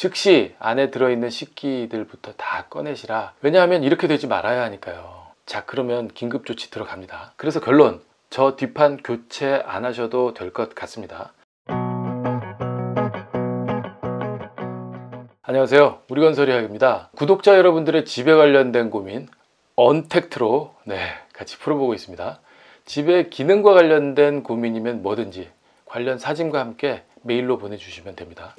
즉시 안에 들어있는 식기들부터 다 꺼내시라. 왜냐하면 이렇게 되지 말아야 하니까요. 자, 그러면 긴급조치 들어갑니다. 그래서 결론, 저 뒷판 교체 안 하셔도 될 것 같습니다. 안녕하세요, 우리건설이야기입니다. 구독자 여러분들의 집에 관련된 고민 언택트로 같이 풀어보고 있습니다. 집의 기능과 관련된 고민이면 뭐든지 관련 사진과 함께 메일로 보내주시면 됩니다.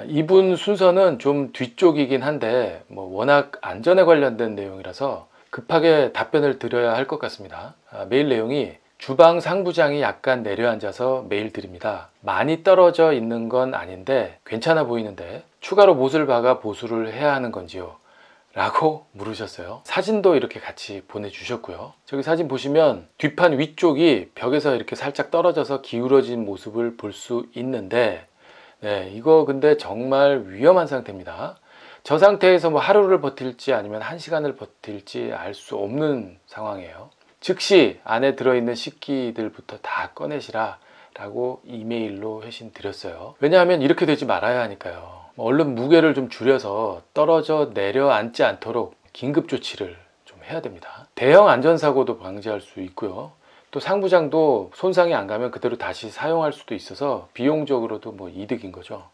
이분 순서는 좀 뒤쪽이긴 한데 워낙 안전에 관련된 내용이라서 급하게 답변을 드려야 할 것 같습니다. 메일 내용이 주방 상부장이 약간 내려앉아서 메일 드립니다. 많이 떨어져 있는 건 아닌데 괜찮아 보이는데 추가로 못을 박아 보수를 해야 하는 건지요? 라고 물으셨어요. 사진도 이렇게 같이 보내주셨고요. 저기 사진 보시면 뒷판 위쪽이 벽에서 이렇게 살짝 떨어져서 기울어진 모습을 볼 수 있는데 이거 근데 정말 위험한 상태입니다. 저 상태에서 하루를 버틸지 아니면 1시간을 버틸지 알 수 없는 상황이에요. 즉시 안에 들어있는 식기들부터 다 꺼내시라 라고 이메일로 회신 드렸어요. 왜냐하면 이렇게 되지 말아야 하니까요. 얼른 무게를 좀 줄여서 떨어져 내려앉지 않도록 긴급 조치를 좀 해야 됩니다. 대형 안전사고도 방지할 수 있고요. 또 상부장도 손상이 안 가면 그대로 다시 사용할 수도 있어서 비용적으로도 이득인 거죠.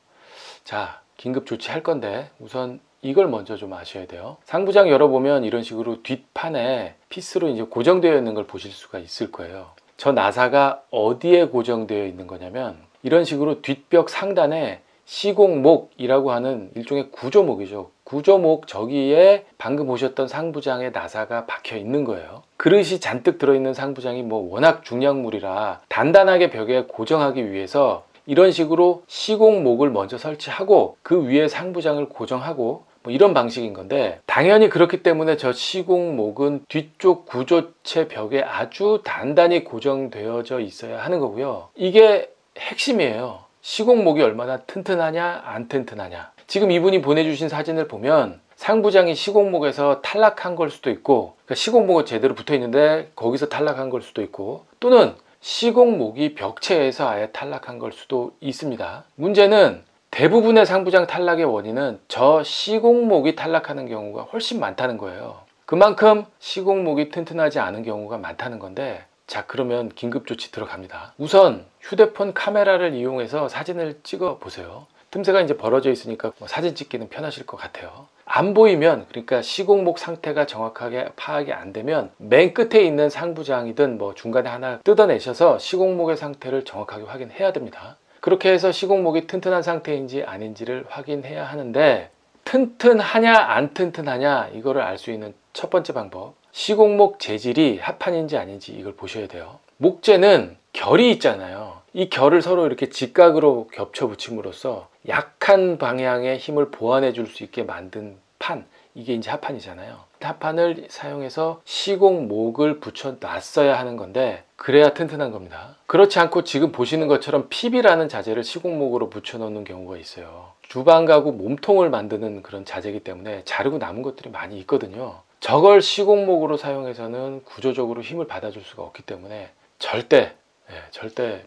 자, 긴급 조치할 건데 우선 이걸 먼저 좀 아셔야 돼요. 상부장 열어보면 이런 식으로 뒷판에 피스로 이제 고정되어 있는 걸 보실 수가 있을 거예요. 저 나사가 어디에 고정되어 있는 거냐면 이런 식으로 뒷벽 상단에 시공목이라고 하는 일종의 구조목이죠. 구조목 저기에 방금 보셨던 상부장의 나사가 박혀 있는 거예요. 그릇이 잔뜩 들어있는 상부장이 워낙 중량물이라 단단하게 벽에 고정하기 위해서 이런 식으로 시공목을 먼저 설치하고 그 위에 상부장을 고정하고 이런 방식인 건데, 당연히 그렇기 때문에 저 시공목은 뒤쪽 구조체 벽에 아주 단단히 고정되어져 있어야 하는 거고요. 이게 핵심이에요. 시공목이 얼마나 튼튼하냐 안 튼튼하냐. 지금 이분이 보내주신 사진을 보면 상부장이 시공목에서 탈락한 걸 수도 있고, 그러니까 시공목은 제대로 붙어 있는데 거기서 탈락한 걸 수도 있고, 또는 시공목이 벽체에서 아예 탈락한 걸 수도 있습니다. 문제는 대부분의 상부장 탈락의 원인은 저 시공목이 탈락하는 경우가 훨씬 많다는 거예요. 그만큼 시공목이 튼튼하지 않은 경우가 많다는 건데, 자, 그러면 긴급조치 들어갑니다. 우선 휴대폰 카메라를 이용해서 사진을 찍어 보세요. 틈새가 이제 벌어져 있으니까 사진 찍기는 편하실 것 같아요. 안 보이면, 그러니까 시공목 상태가 정확하게 파악이 안 되면 맨 끝에 있는 상부장이든 중간에 하나 뜯어내셔서 시공목의 상태를 정확하게 확인해야 됩니다. 그렇게 해서 시공목이 튼튼한 상태인지 아닌지를 확인해야 하는데, 튼튼하냐 안 튼튼하냐 이거를 알 수 있는 첫 번째 방법, 시공목 재질이 합판인지 아닌지 이걸 보셔야 돼요. 목재는 결이 있잖아요. 이 결을 서로 이렇게 직각으로 겹쳐 붙임으로써 약한 방향의 힘을 보완해 줄 수 있게 만든 판, 이게 이제 합판이잖아요. 합판을 사용해서 시공목을 붙여 놨어야 하는 건데, 그래야 튼튼한 겁니다. 그렇지 않고 지금 보시는 것처럼 PB라는 자재를 시공목으로 붙여 놓는 경우가 있어요. 주방 가구 몸통을 만드는 그런 자재이기 때문에 자르고 남은 것들이 많이 있거든요. 저걸 시공목으로 사용해서는 구조적으로 힘을 받아줄 수가 없기 때문에 절대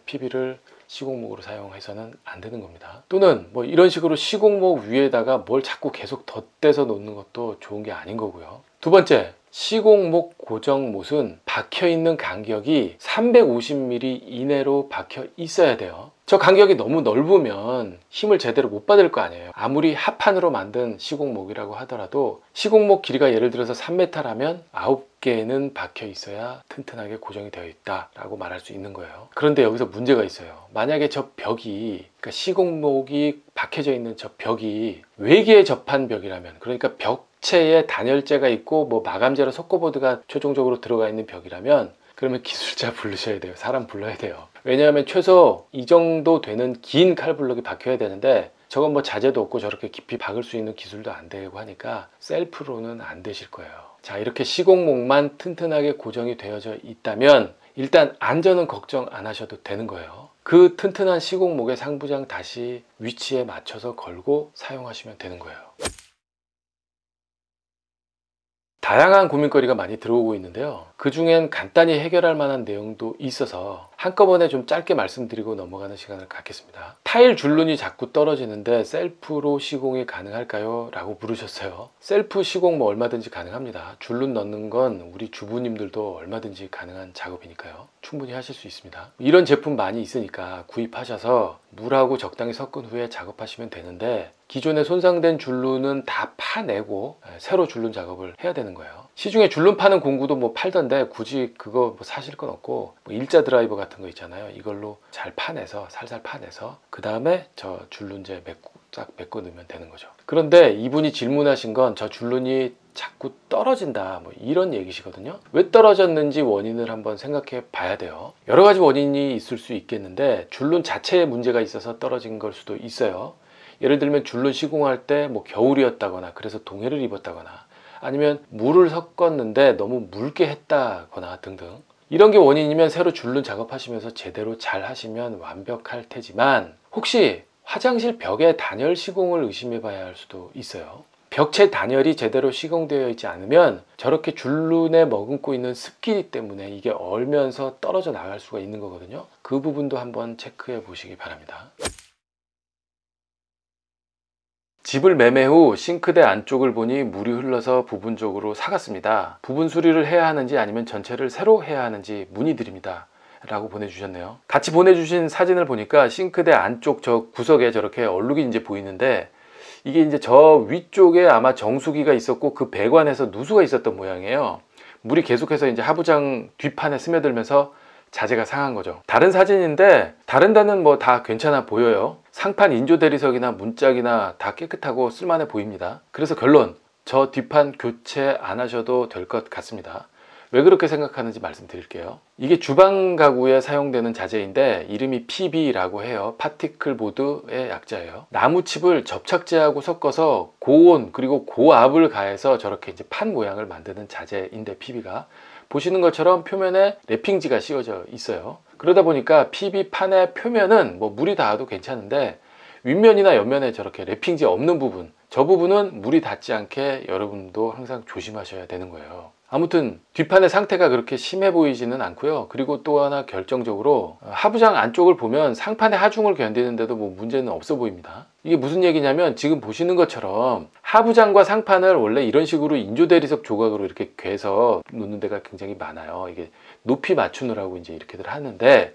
PB를 시공목으로 사용해서는 안 되는 겁니다. 또는 이런 식으로 시공목 위에다가 뭘 자꾸 계속 덧대서 놓는 것도 좋은 게 아닌 거고요. 두 번째, 시공목 고정못은 박혀 있는 간격이 350mm 이내로 박혀 있어야 돼요. 저 간격이 너무 넓으면 힘을 제대로 못 받을 거 아니에요. 아무리 합판으로 만든 시공목이라고 하더라도 시공목 길이가 예를 들어서 3m라면 9개는 박혀 있어야 튼튼하게 고정이 되어 있다 라고 말할 수 있는 거예요. 그런데 여기서 문제가 있어요. 만약에 저 벽이, 그러니까 시공목이 박혀져 있는 저 벽이 외기에 접한 벽이라면, 그러니까 벽체에 단열재가 있고 마감재로 속고보드가 최종적으로 들어가 있는 벽이라면, 그러면 기술자 부르셔야 돼요. 사람 불러야 돼요. 왜냐하면 최소 이 정도 되는 긴 칼블럭이 박혀야 되는데, 저건 자재도 없고 저렇게 깊이 박을 수 있는 기술도 안 되고 하니까 셀프로는 안 되실 거예요. 자, 이렇게 시공목만 튼튼하게 고정이 되어져 있다면 일단 안전은 걱정 안 하셔도 되는 거예요. 그 튼튼한 시공목의 상부장 다시 위치에 맞춰서 걸고 사용하시면 되는 거예요. 다양한 고민거리가 많이 들어오고 있는데요. 그 중엔 간단히 해결할 만한 내용도 있어서 한꺼번에 좀 짧게 말씀드리고 넘어가는 시간을 갖겠습니다. 타일 줄눈이 자꾸 떨어지는데 셀프로 시공이 가능할까요? 라고 물으셨어요. 셀프 시공 뭐 얼마든지 가능합니다. 줄눈 넣는 건 우리 주부님들도 얼마든지 가능한 작업이니까요. 충분히 하실 수 있습니다. 이런 제품 많이 있으니까 구입하셔서 물하고 적당히 섞은 후에 작업하시면 되는데, 기존에 손상된 줄눈은 다 파내고 새로 줄눈 작업을 해야 되는 거예요. 시중에 줄눈 파는 공구도 뭐 팔던데 굳이 그거 뭐 사실 건 없고, 뭐 일자 드라이버 같은 거 있잖아요. 이걸로 잘 파내서 살살 파내서 그 다음에 저 줄눈제 싹 메꿔 넣으면 되는 거죠. 그런데 이분이 질문하신 건 저 줄눈이 자꾸 떨어진다 뭐 이런 얘기시거든요. 왜 떨어졌는지 원인을 한번 생각해 봐야 돼요. 여러 가지 원인이 있을 수 있겠는데 줄눈 자체에 문제가 있어서 떨어진 걸 수도 있어요. 예를 들면 줄눈 시공할 때 뭐 겨울이었다거나 그래서 동해를 입었다거나, 아니면 물을 섞었는데 너무 묽게 했다거나 등등, 이런 게 원인이면 새로 줄눈 작업하시면서 제대로 잘 하시면 완벽할 테지만, 혹시 화장실 벽에 단열 시공을 의심해 봐야 할 수도 있어요. 벽체 단열이 제대로 시공되어 있지 않으면 저렇게 줄눈에 머금고 있는 습기 때문에 이게 얼면서 떨어져 나갈 수가 있는 거거든요. 그 부분도 한번 체크해 보시기 바랍니다. 집을 매매 후 싱크대 안쪽을 보니 물이 흘러서 부분적으로 삭았습니다. 부분 수리를 해야 하는지 아니면 전체를 새로 해야 하는지 문의드립니다. 라고 보내주셨네요. 같이 보내주신 사진을 보니까 싱크대 안쪽 저 구석에 저렇게 얼룩이 이제 보이는데, 이게 이제 저 위쪽에 아마 정수기가 있었고 그 배관에서 누수가 있었던 모양이에요. 물이 계속해서 이제 하부장 뒷판에 스며들면서 자재가 상한 거죠. 다른 사진인데 다른 데는 뭐 다 괜찮아 보여요. 상판 인조 대리석이나 문짝이나 다 깨끗하고 쓸만해 보입니다. 그래서 결론, 저 뒷판 교체 안 하셔도 될 것 같습니다. 왜 그렇게 생각하는지 말씀드릴게요. 이게 주방 가구에 사용되는 자재인데 이름이 PB라고 해요. 파티클 보드의 약자예요. 나무칩을 접착제하고 섞어서 고온 그리고 고압을 가해서 저렇게 이제 판 모양을 만드는 자재인데, PB가 보시는 것처럼 표면에 랩핑지가 씌워져 있어요. 그러다 보니까 PB 판의 표면은 뭐 물이 닿아도 괜찮은데 윗면이나 옆면에 저렇게 랩핑지 없는 부분, 저 부분은 물이 닿지 않게 여러분도 항상 조심하셔야 되는 거예요. 아무튼 뒷판의 상태가 그렇게 심해 보이지는 않고요. 그리고 또 하나 결정적으로 하부장 안쪽을 보면 상판의 하중을 견디는데도 뭐 문제는 없어 보입니다. 이게 무슨 얘기냐면, 지금 보시는 것처럼 하부장과 상판을 원래 이런 식으로 인조 대리석 조각으로 이렇게 괴서 놓는 데가 굉장히 많아요. 이게 높이 맞추느라고 이제 이렇게들 하는데,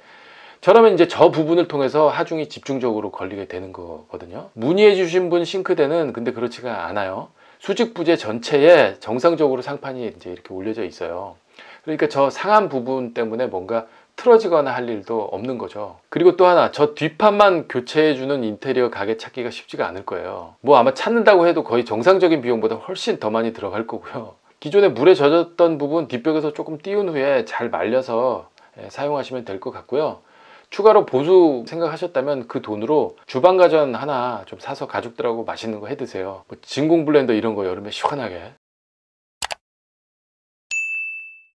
저러면 이제 저 부분을 통해서 하중이 집중적으로 걸리게 되는 거거든요. 문의해 주신 분 싱크대는 근데 그렇지가 않아요. 수직 부재 전체에 정상적으로 상판이 이제 이렇게 올려져 있어요. 그러니까 저 상한 부분 때문에 뭔가 틀어지거나 할 일도 없는 거죠. 그리고 또 하나, 저 뒷판만 교체해 주는 인테리어 가게 찾기가 쉽지가 않을 거예요. 뭐 아마 찾는다고 해도 거의 정상적인 비용보다 훨씬 더 많이 들어갈 거고요. 기존에 물에 젖었던 부분 뒷벽에서 조금 띄운 후에 잘 말려서 사용하시면 될 것 같고요. 추가로 보수 생각하셨다면 그 돈으로 주방가전 하나 좀 사서 가족들하고 맛있는 거 해 드세요. 뭐 진공 블렌더 이런 거 여름에 시원하게